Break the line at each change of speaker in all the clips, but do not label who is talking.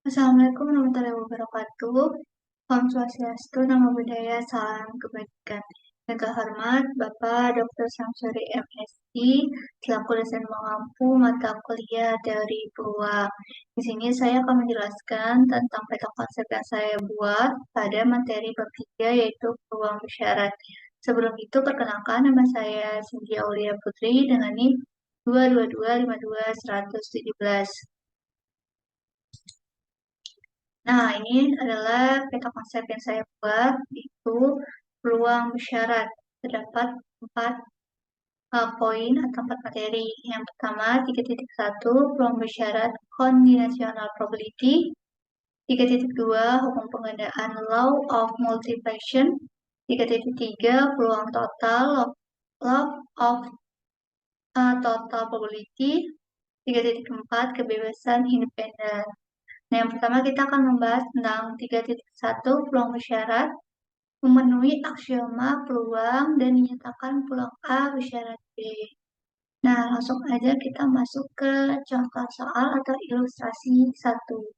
Assalamualaikum warahmatullahi wabarakatuh. Om Swastiastu, Namo Buddhaya, Salam Kebajikan. Yang terhormat Bapak Dr. Samsuri MSI, selaku dosen mengampu mata kuliah teori peluang. Di sini saya akan menjelaskan tentang peta konsep yang saya buat pada materi bab 3 yaitu peluang bersyarat. Sebelum itu, perkenalkan nama saya Cynthia Aulia Putri dengan NIM 22252-117. Nah, ini adalah peta konsep yang saya buat, itu peluang syarat. Terdapat 4 poin atau 4 materi. Yang pertama, 3.1, peluang bersyarat combinational probability. 3.2, hukum penggandaan law of multiplication. 3.3, peluang total law of total probability. 3.4, kebebasan independen. Nah, yang pertama kita akan membahas tentang 3.1 peluang bersyarat, memenuhi aksioma peluang dan dinyatakan peluang A bersyarat B. Nah, langsung aja kita masuk ke contoh soal atau ilustrasi 1.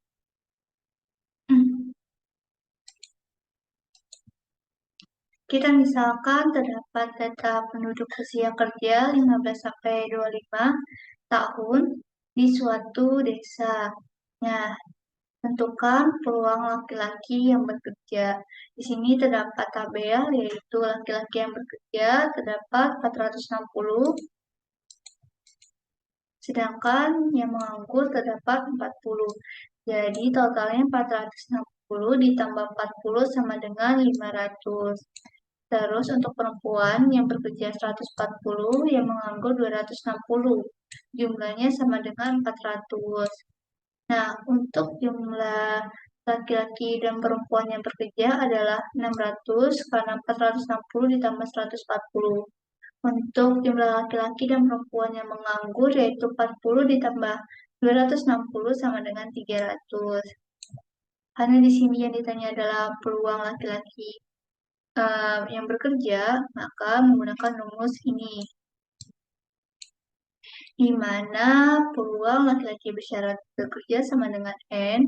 Kita misalkan terdapat data penduduk usia kerja 15-25 tahun di suatu desa. Nah, tentukan peluang laki-laki yang bekerja. Di sini terdapat tabel, yaitu laki-laki yang bekerja terdapat 460, sedangkan yang menganggur terdapat 40. Jadi totalnya 460 ditambah 40 sama dengan 500. Terus untuk perempuan yang bekerja 140, yang menganggur 260. Jumlahnya sama dengan 400. Nah, untuk jumlah laki-laki dan perempuan yang bekerja adalah 600 karena 460 ditambah 140. Untuk jumlah laki-laki dan perempuan yang menganggur yaitu 40 ditambah 260 sama dengan 300. Karena di sini yang ditanya adalah peluang laki-laki yang bekerja, maka menggunakan rumus ini, di mana peluang laki-laki bersyarat bekerja sama dengan N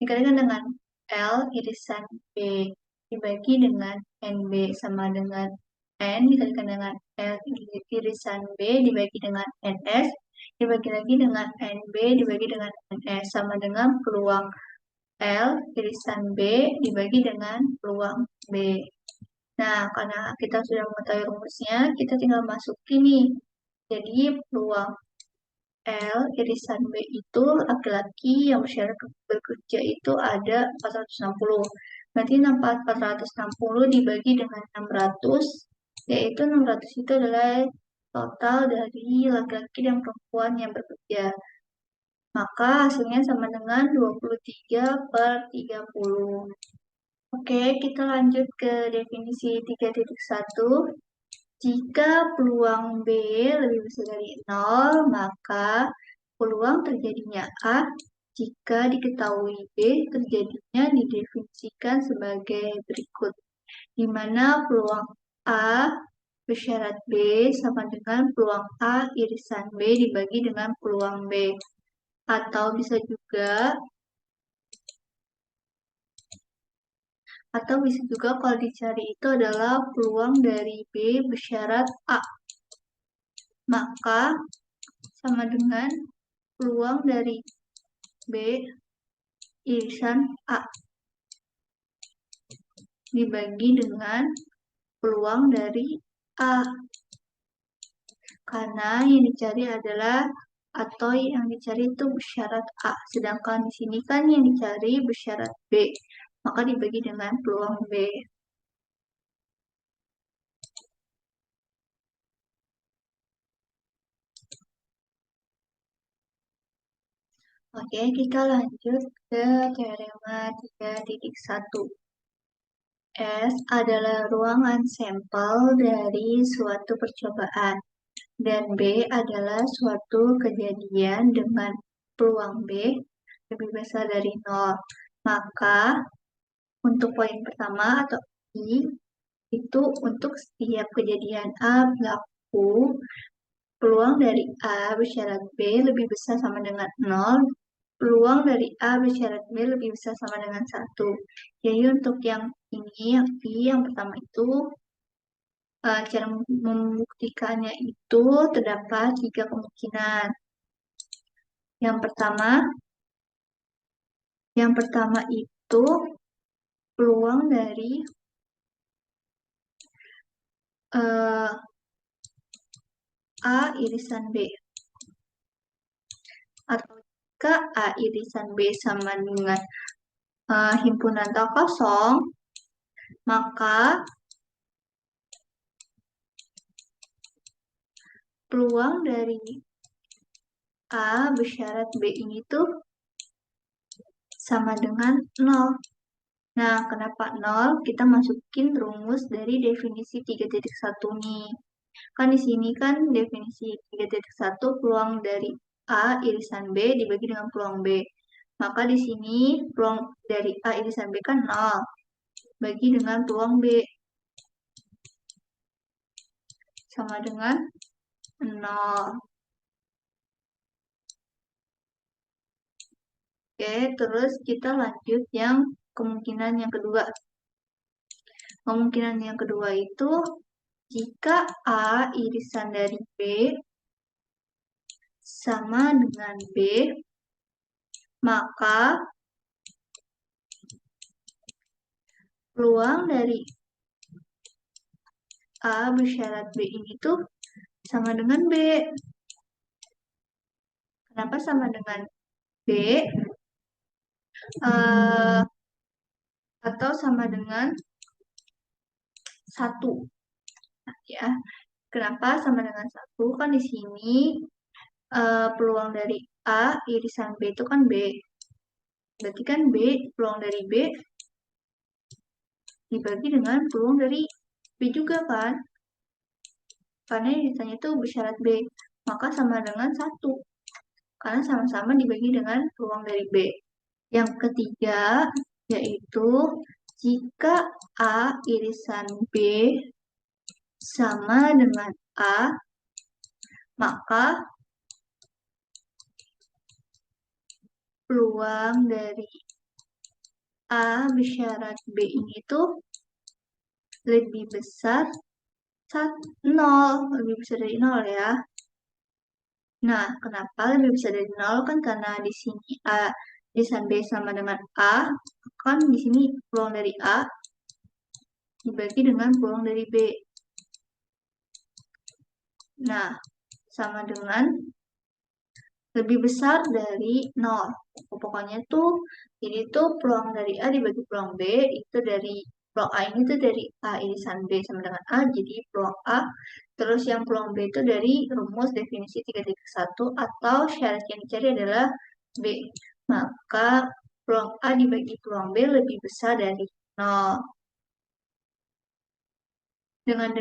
dikalikan dengan L irisan B dibagi dengan NB sama dengan N dikalikan dengan L irisan B dibagi dengan NS dibagi lagi dengan NB dibagi dengan NS sama dengan peluang L irisan B dibagi dengan peluang B. Nah, karena kita sudah mengetahui rumusnya, kita tinggal masukin nih. Jadi peluang L irisan B itu laki-laki yang bersyarat bekerja itu ada 460. Berarti 460 dibagi dengan 600, yaitu 600 itu adalah total dari laki-laki dan perempuan yang bekerja. Maka hasilnya sama dengan 23/30. Oke, kita lanjut ke definisi 3.1. Jika peluang B lebih besar dari 0, maka peluang terjadinya A jika diketahui B terjadinya didefinisikan sebagai berikut, di mana peluang A bersyarat B sama dengan peluang A irisan B dibagi dengan peluang B. Atau bisa juga kalau dicari itu adalah peluang dari B bersyarat A. Maka sama dengan peluang dari B irisan A dibagi dengan peluang dari A. Karena yang dicari adalah atau yang dicari itu bersyarat A. Sedangkan di sini kan yang dicari bersyarat B. Maka dibagi dengan peluang B. Oke, kita lanjut ke teorema 3.1. S adalah ruangan sampel dari suatu percobaan, dan B adalah suatu kejadian dengan peluang B lebih besar dari 0. Maka, untuk poin pertama atau I, itu untuk setiap kejadian A berlaku, peluang dari A bersyarat B lebih besar sama dengan 0 peluang dari A bersyarat B lebih besar sama dengan 1. Jadi untuk yang ini, yang pertama itu, cara membuktikannya itu terdapat 3 kemungkinan. Yang pertama itu peluang dari A irisan B. Atau jika A irisan B sama dengan himpunan tak kosong, maka peluang dari A bersyarat B ini tuh sama dengan 0. Nah, kenapa 0? Kita masukin rumus dari definisi 3.1 nih. Kan di sini kan definisi 3.1 peluang dari A irisan B dibagi dengan peluang B. Maka di sini peluang dari A irisan B kan 0. Bagi dengan peluang B. Sama dengan 0. Oke, terus kita lanjut yang kemungkinan yang kedua. Kemungkinan yang kedua itu jika A irisan dari B sama dengan B, maka peluang dari A bersyarat B ini tuh sama dengan B. Kenapa sama dengan B? Atau sama dengan 1. Ya. Kenapa sama dengan 1? Kan di sini peluang dari A irisan B itu kan B. Berarti kan B, peluang dari B dibagi dengan peluang dari B juga kan? Karena irisannya itu bersyarat B. Maka sama dengan 1. Karena sama-sama dibagi dengan peluang dari B. Yang ketiga, yaitu jika A irisan B sama dengan A, maka peluang dari A bersyarat B ini tuh lebih besar 0, lebih besar dari 0 ya. Nah, kenapa lebih besar dari 0? Kan karena di sini A irisan B sama dengan A, kan di sini peluang dari A dibagi dengan peluang dari B. Nah, sama dengan lebih besar dari 0. Pokoknya tuh, jadi tuh peluang dari A dibagi peluang B, itu dari peluang A ini tuh dari A irisan B sama dengan A, jadi peluang A. Terus yang peluang B itu dari rumus definisi 3.1 atau syarat yang dicari adalah B. Maka peluang A dibagi peluang B lebih besar dari 0. Dengan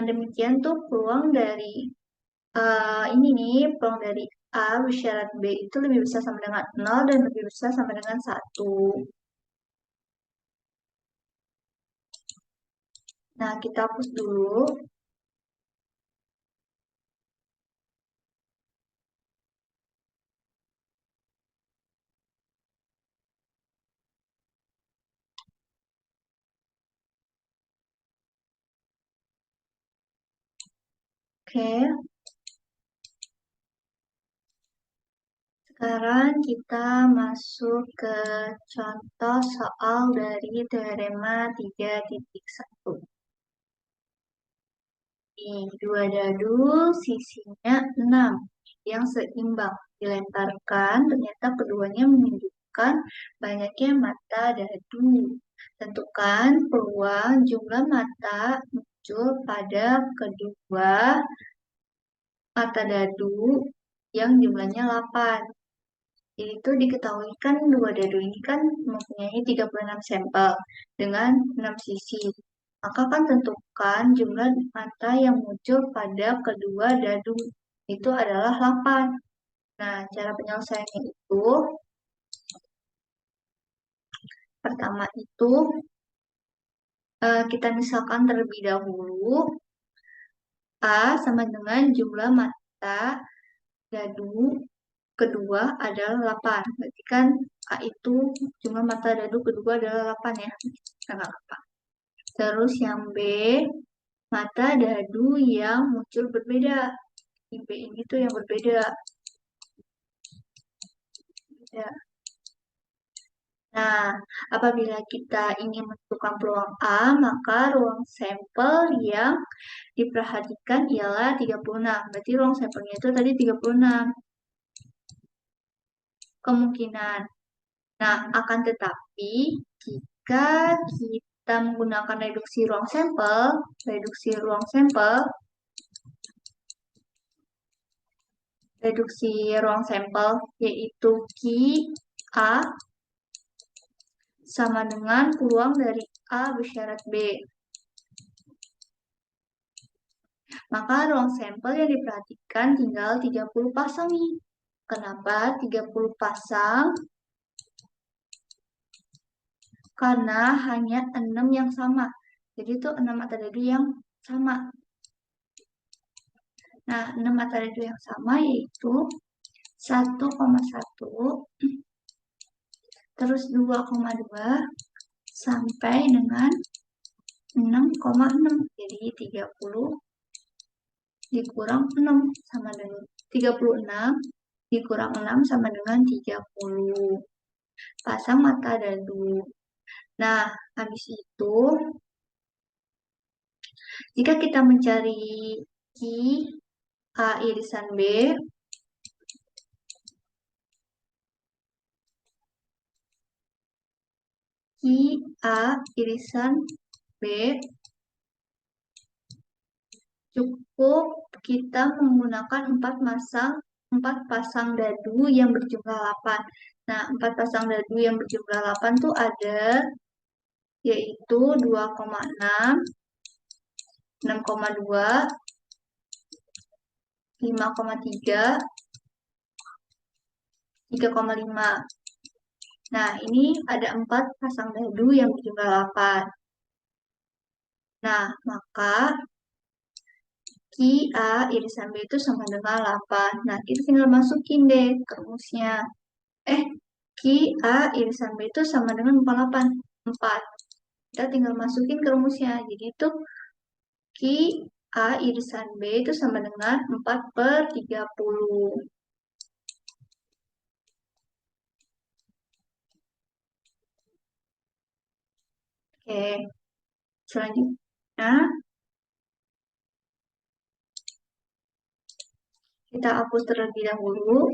demikian tuh peluang dari ini nih, peluang dari A bersyarat B itu lebih besar sama dengan 0 dan lebih besar sama dengan 1. Nah, kita hapus dulu. Oke. Sekarang kita masuk ke contoh soal dari teorema 3.1. Nih, dua dadu sisinya 6 yang seimbang dilemparkan, ternyata keduanya menunjukkan banyaknya mata dadu. Tentukan peluang jumlah mata muncul pada kedua mata dadu yang jumlahnya 8. Itu diketahui kan dua dadu ini kan mempunyai 36 sampel dengan 6 sisi. Maka kan tentukan jumlah mata yang muncul pada kedua dadu itu adalah 8. Nah, cara penyelesaiannya itu pertama itu kita misalkan terlebih dahulu A sama dengan jumlah mata dadu kedua adalah 8. Berarti kan A itu jumlah mata dadu kedua adalah 8 ya. Tanggal 8. Terus yang B, mata dadu yang muncul berbeda. Di B ini tuh yang berbeda. Ya. Nah, apabila kita ingin menentukan peluang A, maka ruang sampel yang diperhatikan ialah 36. Berarti ruang sampelnya itu tadi 36 kemungkinan. Nah, akan tetapi jika kita menggunakan reduksi ruang sampel yaitu Ki A sama dengan peluang dari A bersyarat B. Maka ruang sampel yang diperhatikan tinggal 30 pasang nih. Kenapa 30 pasang? Karena hanya 6 yang sama. Jadi itu 6 mata dadu yang sama. Nah, 6 mata dadu yang sama yaitu 1,1, terus 2,2, sampai dengan 6,6. Jadi 30 dikurang 6 sama dengan 36 dikurang 6 sama dengan 30. Pasang mata dadu. Nah, habis itu jika kita mencari Ki A irisan B, Ki A irisan B, cukup kita menggunakan 4 pasang dadu yang berjumlah 8. Nah, 4 pasang dadu yang berjumlah 8 tuh ada yaitu 2,6, 6,2, 5,3, 3,5. Nah, ini ada 4 pasang dadu yang berjumlah 8. Nah, maka Ki A irisan B itu sama dengan 8. Nah, kita tinggal masukin deh ke rumusnya. Ki A irisan B itu sama dengan 48. 4. Kita tinggal masukin ke rumusnya. Jadi itu Ki A irisan B itu sama dengan 4/30. Oke, selanjutnya kita hapus terlebih dahulu.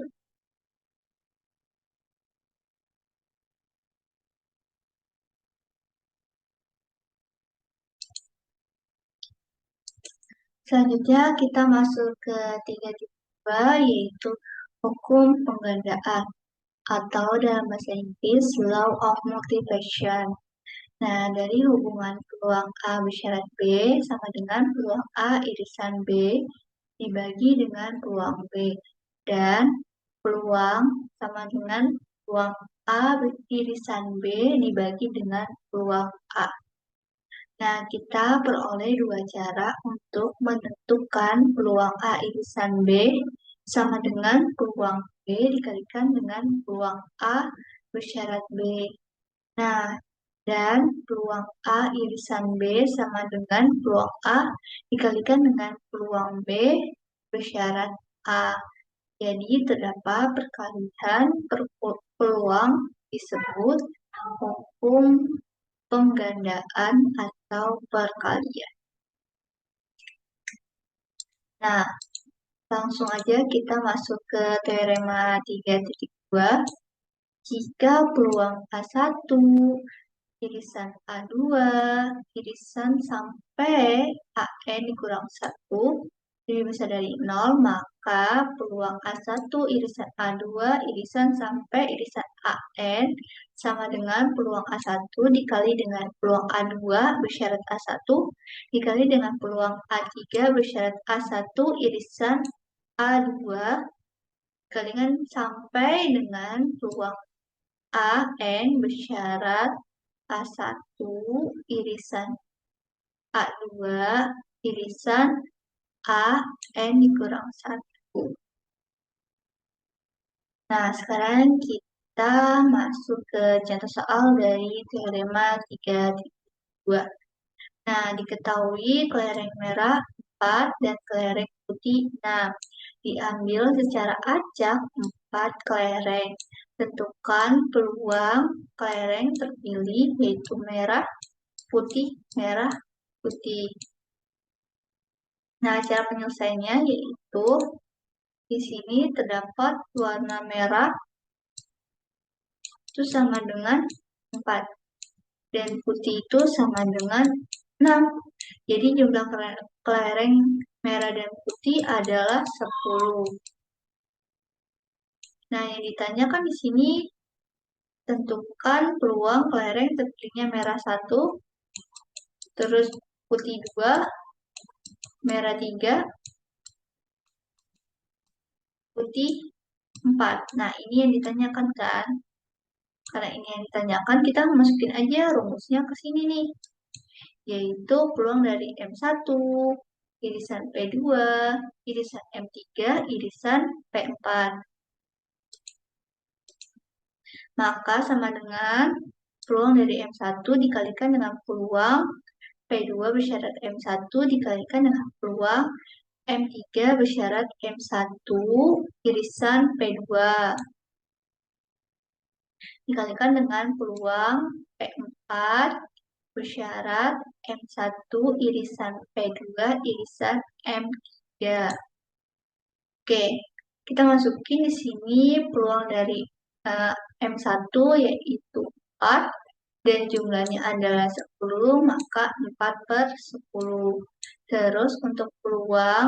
Selanjutnya kita masuk ke 3.2 yaitu hukum penggandaan atau dalam bahasa Inggris Law of Multiplication. Nah, dari hubungan peluang A bersyarat B sama dengan peluang A irisan B dibagi dengan peluang B. Dan peluang sama dengan peluang A irisan B dibagi dengan peluang A. Nah, kita peroleh dua cara untuk menentukan peluang A irisan B sama dengan peluang B dikalikan dengan peluang A bersyarat B. Nah, dan peluang A irisan B sama dengan peluang A dikalikan dengan peluang B bersyarat A. Jadi terdapat perkalian peluang disebut hukum penggandaan atau perkalian. Nah, langsung aja kita masuk ke teorema 3.2. Jika peluang A1 irisan A2 irisan sampai AN dikurang 1 lebih besar dari 0, maka peluang A1 irisan A2 irisan sampai irisan AN sama dengan peluang A1 dikali dengan peluang A2 bersyarat A1 dikali dengan peluang A3 bersyarat A1 irisan A2 dikalikan sampai dengan peluang AN bersyarat A1 irisan A2 irisan AN dikurang 1. Nah, sekarang kita masuk ke contoh soal dari teorema 3.2. Nah, diketahui kelereng merah 4 dan kelereng putih 6. Diambil secara acak 4 kelereng. Tentukan peluang kelereng terpilih yaitu merah, putih, merah, putih. Nah, cara penyelesaiannya yaitu di sini terdapat warna merah itu sama dengan 4 dan putih itu sama dengan 6. Jadi jumlah kelereng merah dan putih adalah 10. Nah, yang ditanyakan di sini tentukan peluang kelereng terpilihnya merah 1, terus putih 2, merah 3, putih 4. Nah, ini yang ditanyakan kan? Karena ini yang ditanyakan, kita masukin aja rumusnya ke sini nih. Yaitu peluang dari M1, irisan P2, irisan M3, irisan P4. Maka sama dengan peluang dari M1 dikalikan dengan peluang P2 bersyarat M1 dikalikan dengan peluang M3 bersyarat M1 irisan P2. Dikalikan dengan peluang P4 bersyarat M1 irisan P2 irisan M3. Oke, kita masukin di sini peluang dari M1 yaitu 4 dan jumlahnya adalah 10, maka 4 per 10. Terus untuk peluang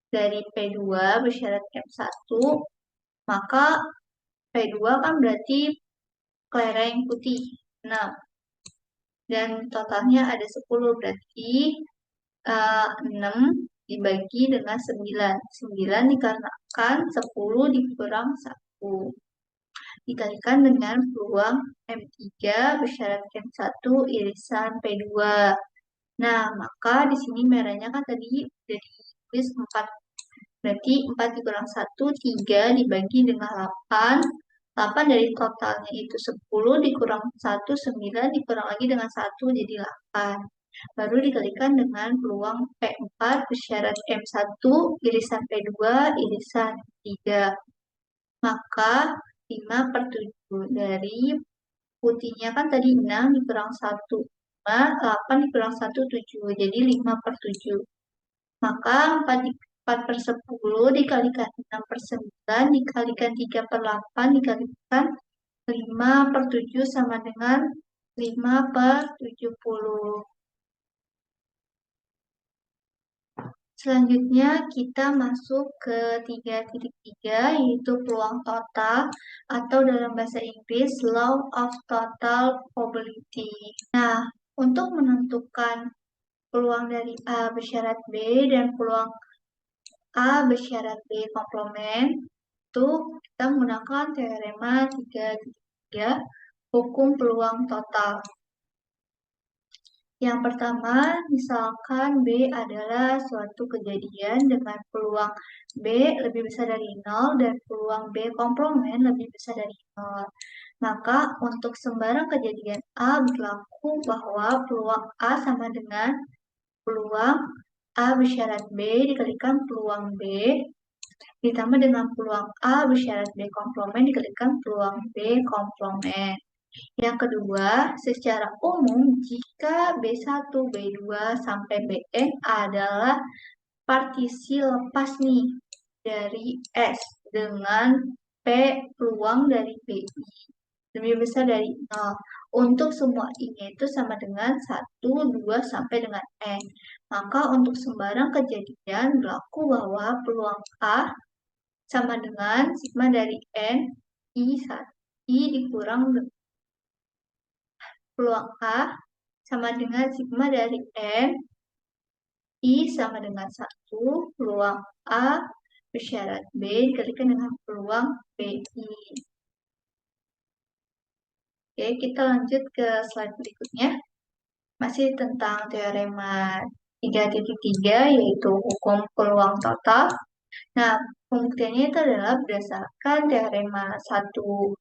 dari P2 bersyarat M1, maka P2 kan berarti kelereng putih 6. Dan totalnya ada 10, berarti 6 dibagi dengan 9. 9 dikarenakan 10 dikurang 1. Dikalikan dengan peluang M3 bersyarat M1 irisan P2. Nah, maka di sini merahnya kan tadi udah ditulis 4. Berarti 4 dikurang 1, 3 dibagi dengan 8. 8 dari totalnya itu 10 dikurang 1, 9 dikurang lagi dengan 1 jadi 8. Baru dikalikan dengan peluang P4 bersyarat M1 irisan P2 irisan 3. Maka 5 per 7 dari putihnya kan tadi 6 dikurang 1. 5, 8 dikurang 1, 7. Jadi 5 per 7. Maka 4 per 10 dikalikan 6 per 9 dikalikan 3 per 8 dikalikan 5 per 7 sama dengan 5 per 70. Selanjutnya kita masuk ke 3.3 yaitu peluang total atau dalam bahasa Inggris Law of Total Probability. Nah, untuk menentukan peluang dari A bersyarat B dan peluang A bersyarat B komplement itu kita menggunakan teorema 3.3 hukum peluang total. Yang pertama, misalkan B adalah suatu kejadian dengan peluang B lebih besar dari 0 dan peluang B komplement lebih besar dari 0. Maka untuk sembarang kejadian A berlaku bahwa peluang A sama dengan peluang A bersyarat B dikalikan peluang B ditambah dengan peluang A bersyarat B komplement dikalikan peluang B komplement. Yang kedua, secara umum jika B1, B2 sampai Bn adalah partisi lepas nih dari S dengan P peluang dari BI lebih besar dari 0. Untuk semua I-nya itu sama dengan 1, 2, sampai dengan N. Maka untuk sembarang kejadian berlaku bahwa peluang A sama dengan sigma dari N I dikurang peluang A sama dengan sigma dari N I sama dengan 1 peluang A bersyarat B dikalikan dengan peluang BI. Oke, kita lanjut ke slide berikutnya. Masih tentang teorema 3.3 yaitu hukum peluang total. Nah, Pembuktiannya itu adalah berdasarkan teorema 1.9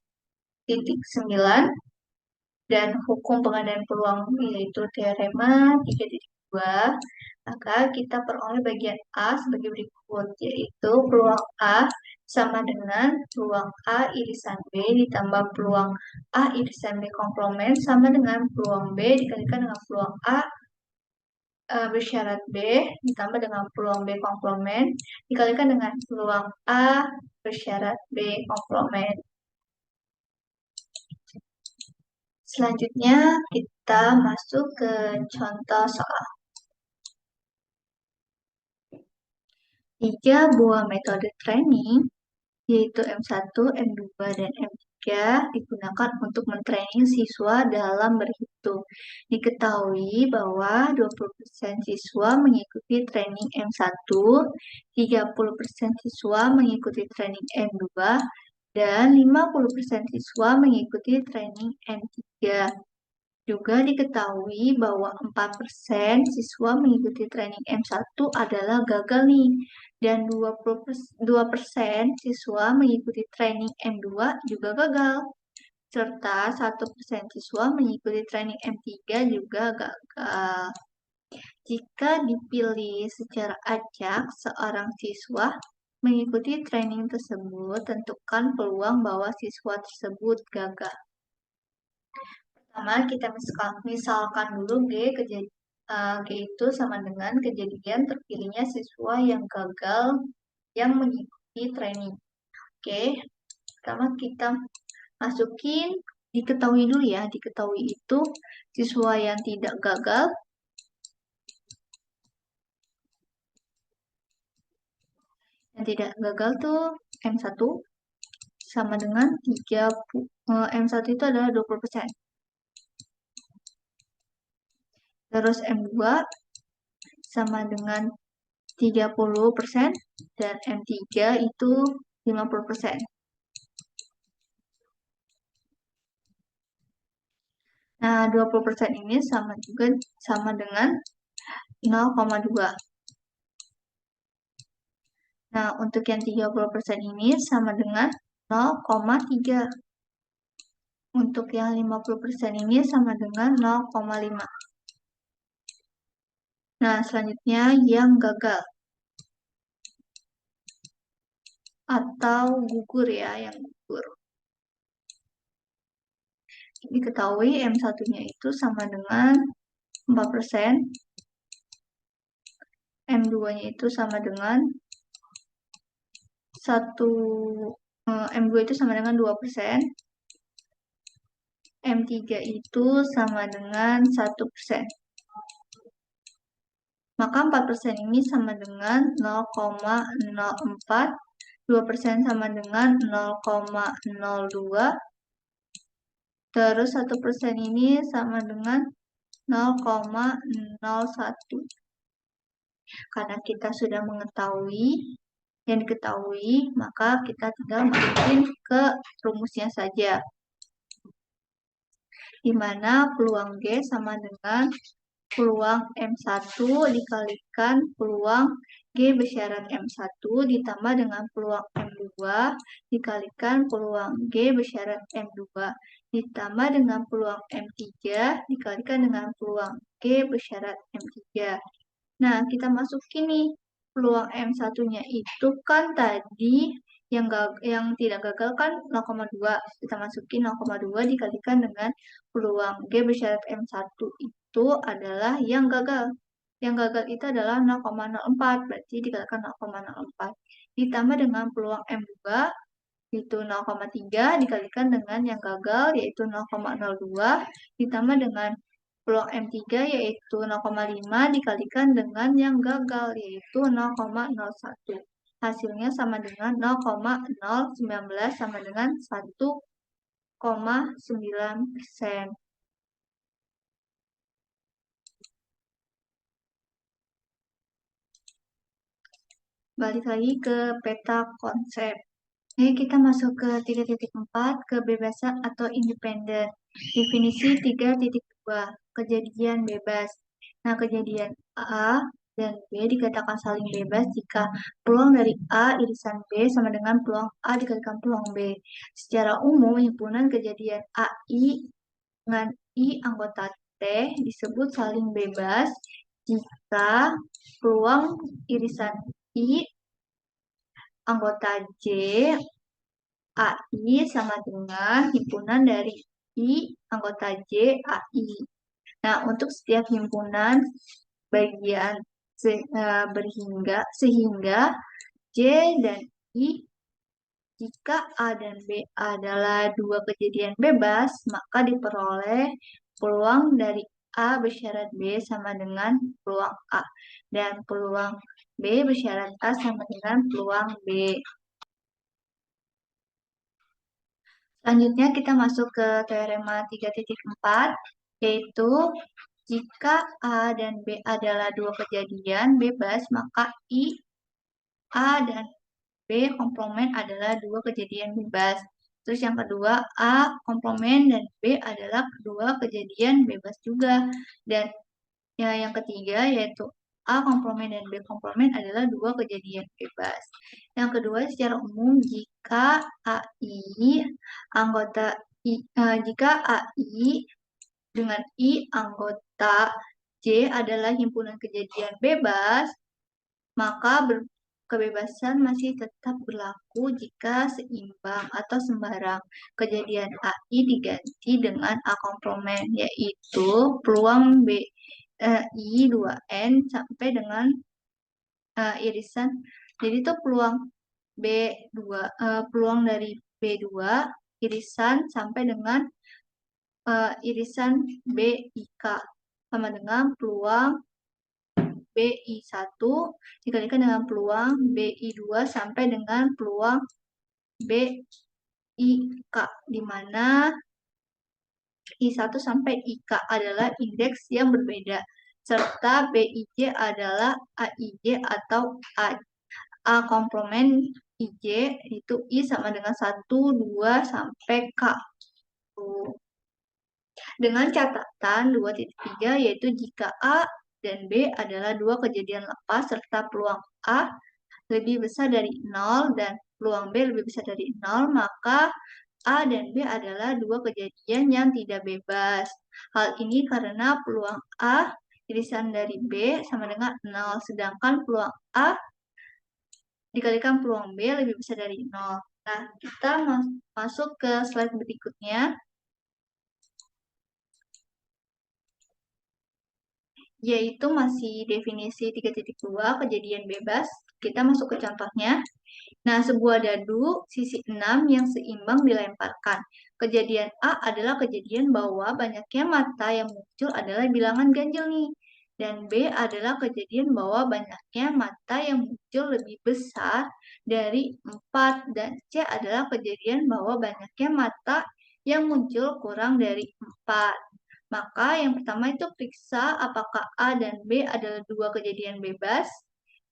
dan hukum pengadaan peluang yaitu teorema 3.2, maka kita peroleh bagian A sebagai berikut, yaitu peluang A sama dengan peluang A irisan B ditambah peluang A irisan B komplement sama dengan peluang B dikalikan dengan peluang A bersyarat B ditambah dengan peluang B komplement dikalikan dengan peluang A bersyarat B komplement. Selanjutnya kita masuk ke contoh soal. 3 buah metode training yaitu M1, M2, dan M3 digunakan untuk mentraining siswa dalam berhitung. Diketahui bahwa 20% siswa mengikuti training M1, 30% siswa mengikuti training M2, dan 50% siswa mengikuti training M3. Juga diketahui bahwa 4% siswa mengikuti training M1 adalah gagal nih, dan 2% siswa mengikuti training M2 juga gagal, serta 1% siswa mengikuti training M3 juga gagal. Jika dipilih secara acak, seorang siswa mengikuti training tersebut, tentukan peluang bahwa siswa tersebut gagal. Pertama, kita misalkan dulu G itu sama dengan kejadian terpilihnya siswa yang gagal yang mengikuti training. Oke, pertama kita masukin, diketahui dulu ya, diketahui itu siswa yang tidak gagal, tuh M1 sama dengan 30, M1 itu adalah 20%. Terus M2 sama dengan 30% dan M3 itu 50%. Nah, 20% ini sama dengan 0,2. Nah, untuk yang 30% ini sama dengan 0,3. Untuk yang 50% ini sama dengan 0,5. Nah, selanjutnya yang gagal atau gugur ya, yang gugur. Diketahui M1-nya itu sama dengan 4%, M2-nya itu sama dengan M2 itu sama dengan 2%, M3 itu sama dengan 1%. Maka 4% ini sama dengan 0,04, 2% sama dengan 0,02, terus 1% ini sama dengan 0,01. Karena kita sudah mengetahui yang diketahui, maka kita tinggal masukin ke rumusnya saja. Di mana peluang G sama dengan peluang M1 dikalikan peluang G bersyarat M1 ditambah dengan peluang M2 dikalikan peluang G bersyarat M2 ditambah dengan peluang M3 dikalikan dengan peluang G bersyarat M3. Nah, kita masukin nih peluang M1-nya itu kan tadi yang tidak gagal kan 0,2. Kita masukin 0,2 dikalikan dengan peluang G bersyarat M1 itu adalah yang gagal. Yang gagal itu adalah 0,04, berarti dikalikan 0,04. Ditambah dengan peluang M2 itu 0,3 dikalikan dengan yang gagal yaitu 0,02 ditambah dengan peluang M3 yaitu 0,5 dikalikan dengan yang gagal yaitu 0,01. Hasilnya sama dengan 0,019 sama dengan 1,9%. Balik lagi ke peta konsep. Jadi kita masuk ke 3.4, kebebasan atau independen. Definisi 3.2, kejadian bebas. Nah, kejadian A dan B dikatakan saling bebas jika peluang dari A irisan B sama dengan peluang A dikalikan peluang B. Secara umum, himpunan kejadian AI dengan I anggota T disebut saling bebas jika peluang irisan I anggota J AI sama dengan himpunan dari I anggota J AI. Nah, untuk setiap himpunan bagian sehingga J dan I, jika A dan B adalah dua kejadian bebas, maka diperoleh peluang dari A bersyarat B sama dengan peluang A. Dan peluang B bersyarat A sama dengan peluang B. Selanjutnya kita masuk ke teorema 3.4, yaitu jika A dan B adalah dua kejadian bebas, maka A dan B komplement adalah dua kejadian bebas. Terus yang kedua, A komplement dan B adalah kedua kejadian bebas juga. Dan yang ketiga yaitu A komplement dan B komplement adalah dua kejadian bebas. Yang kedua, secara umum jika AI dengan I anggota J adalah himpunan kejadian bebas, maka kebebasan masih tetap berlaku jika seimbang atau sembarang kejadian AI diganti dengan A komplement, yaitu peluang I 2N sampai dengan irisan. Jadi itu peluang dari B2 irisan sampai dengan irisan BIK sama dengan peluang BI1 dikalikan dengan peluang BI2 sampai dengan peluang BIK, di mana I1 sampai IK adalah indeks yang berbeda, serta BIJ adalah AIJ atau A komplement IJ, itu I sama dengan 1, 2, sampai K. Dengan catatan 2.3, yaitu jika A dan B adalah dua kejadian lepas serta peluang A lebih besar dari 0 dan peluang B lebih besar dari 0, maka A dan B adalah dua kejadian yang tidak bebas. Hal ini karena peluang A irisan dari B sama dengan 0, sedangkan peluang A dikalikan peluang B lebih besar dari 0. Nah, kita masuk ke slide berikutnya, yaitu masih definisi 3.2 kejadian bebas. Kita masuk ke contohnya. Nah, sebuah dadu sisi 6 yang seimbang dilemparkan. Kejadian A adalah kejadian bahwa banyaknya mata yang muncul adalah bilangan ganjil nih. Dan B adalah kejadian bahwa banyaknya mata yang muncul lebih besar dari 4. Dan C adalah kejadian bahwa banyaknya mata yang muncul kurang dari 4. Maka yang pertama itu periksa apakah A dan B adalah dua kejadian bebas.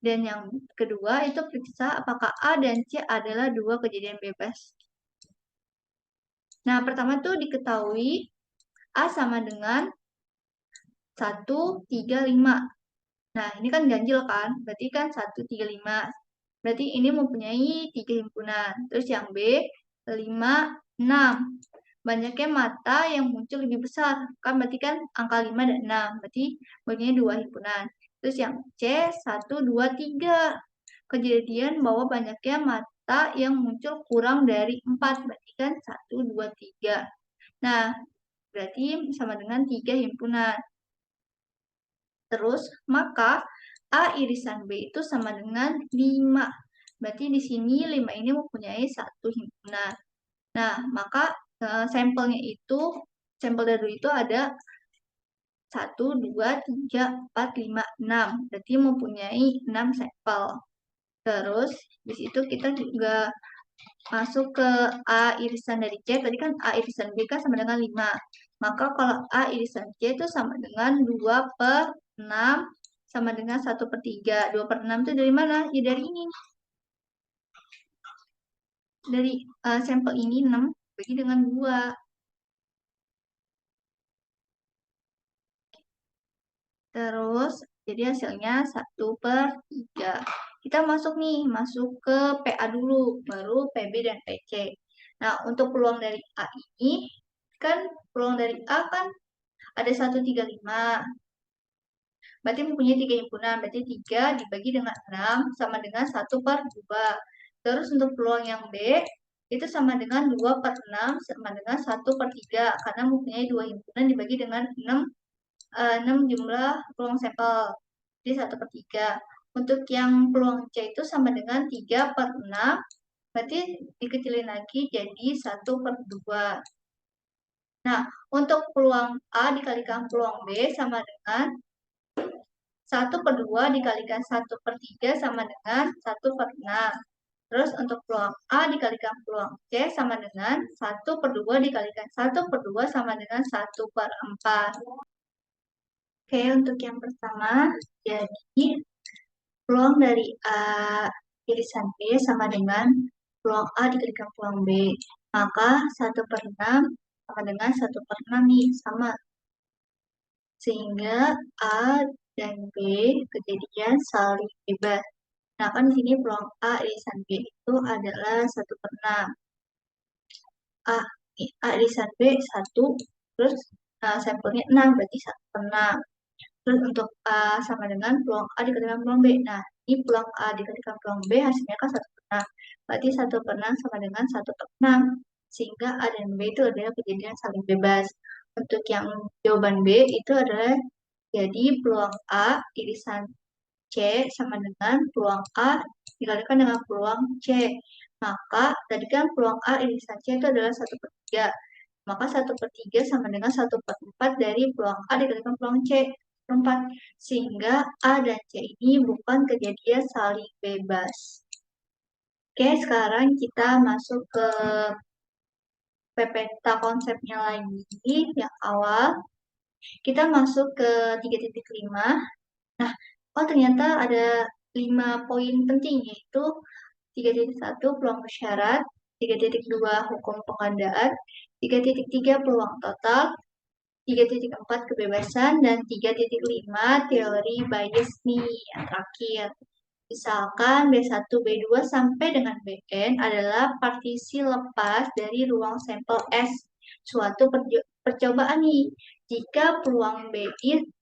Dan yang kedua itu periksa apakah A dan C adalah dua kejadian bebas. Nah, pertama tuh diketahui A sama dengan 1, 3, 5. Nah, ini kan ganjil kan? Berarti kan 1, 3, 5. Berarti ini mempunyai 3 himpunan. Terus yang B, 5, 6. Banyaknya mata yang muncul lebih besar. Kan berarti kan angka 5 dan 6. Berarti mempunyai 2 himpunan. Terus yang C, 1, 2, 3. Kejadian bahwa banyaknya mata yang muncul kurang dari 4. Berarti kan 1, 2, 3. Nah, berarti sama dengan 3 himpunan. Terus, maka A irisan B itu sama dengan 5. Berarti di sini 5 ini mempunyai 1 himpunan. Nah, maka sampelnya itu, sampel dadu itu ada 1, 2, 3, 4, 5, 6. Berarti mempunyai 6 sampel. Terus, di situ kita juga masuk ke A irisan dari C. Tadi kan A irisan B kan sama dengan 5. Maka kalau A irisan C itu sama dengan 2 per 6 sama dengan 1 per 3. 2 per 6 itu dari mana? Ya dari ini. Dari sampel ini 6 bagi dengan 2. Terus Jadi hasilnya 1/3. Kita masuk ke PA dulu, baru PB dan PC. Nah, untuk peluang dari A ini, kan peluang dari A kan ada 135. Berarti mempunyai 3 himpunan, berarti 3 dibagi dengan 6 sama dengan 1/2. Terus untuk peluang yang B, itu sama dengan 2/6 sama dengan 1/3, karena mempunyai 2 himpunan dibagi dengan 6 jumlah peluang sampel. Jadi 1/3. Untuk yang peluang C itu sama dengan 3/6, berarti dikecilin lagi jadi 1/2. Nah, untuk peluang A dikalikan peluang B sama dengan 1/2 dikalikan 1/3 sama dengan 1/6. Terus untuk peluang A dikalikan peluang C sama dengan 1/2 dikalikan 1/2 sama dengan 1/4. Oke, untuk yang pertama, jadi peluang dari A irisan B sama dengan peluang A dikalikan peluang B. Maka 1/6 sama dengan 1/6 nih, sama. Sehingga A dan B kejadian saling bebas. Nah, kan di sini peluang A irisan B itu adalah 1/6. A, A irisan B 1, terus sampelnya 6, berarti 1/6. Terus untuk A sama dengan peluang A dikalikan peluang B. Nah, ini peluang A dikalikan peluang B hasilnya kan 1/6. Berarti 1/6 sama dengan 1/6. Sehingga A dan B itu adalah kejadian saling bebas. Untuk yang jawaban B itu adalah jadi peluang A irisan C sama dengan peluang A dikalikan dengan peluang C. Maka tadi kan peluang A irisan C itu adalah 1/3. Maka 1/3 sama dengan 1/4 dari peluang A dikalikan peluang C. 4. Sehingga A dan C ini bukan kejadian saling bebas. Oke, sekarang kita masuk ke pepeta konsepnya lagi yang awal. Kita masuk ke 3.5. Nah, oh ternyata ada 5 poin penting, yaitu 3.1 peluang bersyarat, 3.2 hukum penggandaan, 3.3 peluang total, 3.4 kebebasan, dan 3.5 teori bias nih yang terakhir. Misalkan B1, B2 sampai dengan Bn adalah partisi lepas dari ruang sampel S. Suatu percobaan nih. Jika peluang Bi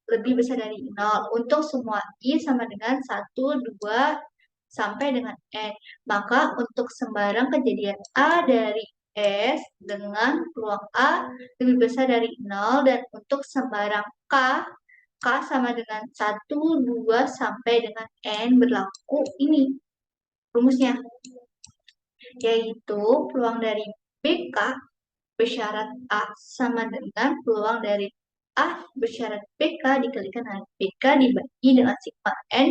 lebih besar dari 0 untuk semua I sama dengan 1, 2, sampai dengan N. Maka untuk sembarang kejadian A dari S dengan peluang A lebih besar dari 0 dan untuk sembarang K sama dengan 1, 2, sampai dengan N berlaku ini rumusnya. Yaitu peluang dari BK bersyarat A sama dengan peluang dari A bersyarat BK dikalikan dengan BK dibagi dengan sigma N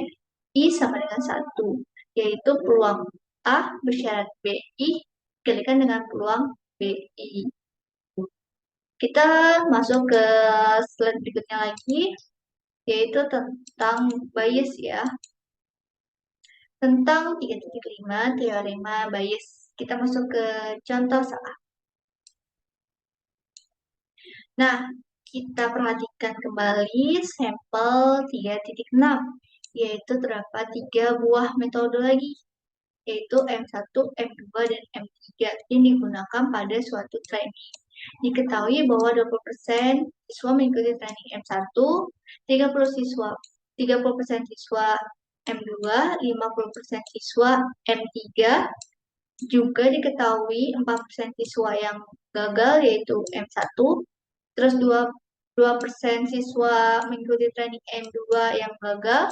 I sama dengan 1. Yaitu peluang A bersyarat BI dikalikan dengan peluang BI. Kita masuk ke slide berikutnya lagi, yaitu tentang bias ya. Tentang 3.5 teorema bias. Kita masuk ke contoh salah. Nah, kita perhatikan kembali sampel 3.6, yaitu terdapat 3 buah metode lagi, yaitu M1, M2, dan M3 yang digunakan pada suatu training. Diketahui bahwa 20% siswa mengikuti training M1, 30% siswa M2, 50% siswa M3. Juga diketahui 4% siswa yang gagal yaitu M1, terus 2% siswa mengikuti training M2 yang gagal,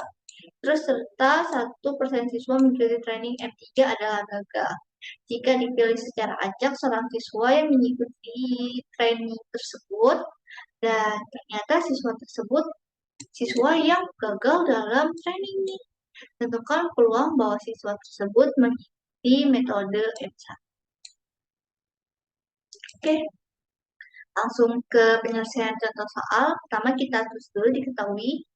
terus serta 1% siswa mengikuti training M3 adalah gagal. Jika dipilih secara acak seorang siswa yang mengikuti training tersebut, dan ternyata siswa tersebut siswa yang gagal dalam training ini, tentukan peluang bahwa siswa tersebut mengikuti metode M1. Oke, langsung ke penyelesaian contoh soal. Pertama kita tulis dulu diketahui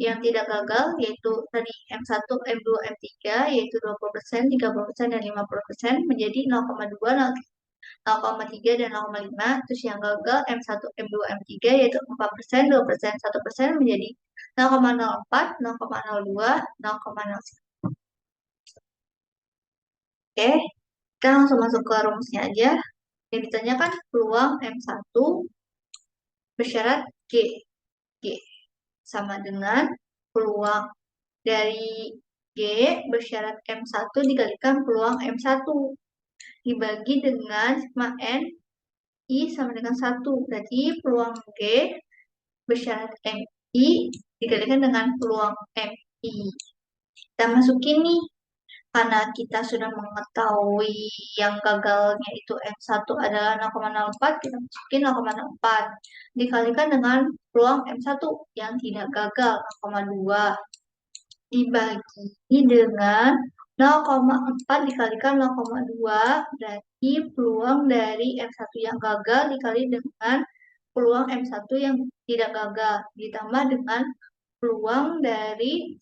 yang tidak gagal yaitu tadi M1, M2, M3 yaitu 20%, 30%, dan 50% menjadi 0,2, 0,3 dan 0,5. Terus yang gagal M1, M2, M3 yaitu 4%, 2%, 1% menjadi 0,04, 0,02, 0,01. Oke, kita langsung masuk ke rumusnya aja. Yang ditanyakan peluang M1 bersyarat G. G sama dengan peluang dari G bersyarat M1 dikalikan peluang M1 dibagi dengan sigma N I sama dengan 1. Berarti peluang G bersyarat MI dikalikan dengan peluang MI. Kita masukin nih, karena kita sudah mengetahui yang gagalnya itu M1 adalah 0,04, kita masukin 0,04 dikalikan dengan peluang M1 yang tidak gagal 0,2 dibagi dengan 0,4 dikalikan 0,2 berarti peluang dari M1 yang gagal dikali dengan peluang M1 yang tidak gagal ditambah dengan peluang dari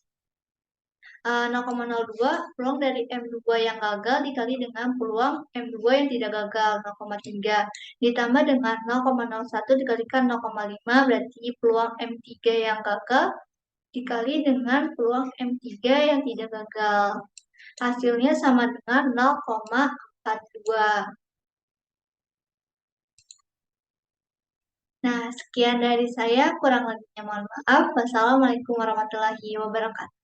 0,02 peluang dari M2 yang gagal dikali dengan peluang M2 yang tidak gagal 0,3 ditambah dengan 0,01 dikalikan 0,5 berarti peluang M3 yang gagal dikali dengan peluang M3 yang tidak gagal. Hasilnya sama dengan 0,42. Nah, sekian dari saya. Kurang lebihnya mohon maaf. Wassalamualaikum warahmatullahi wabarakatuh.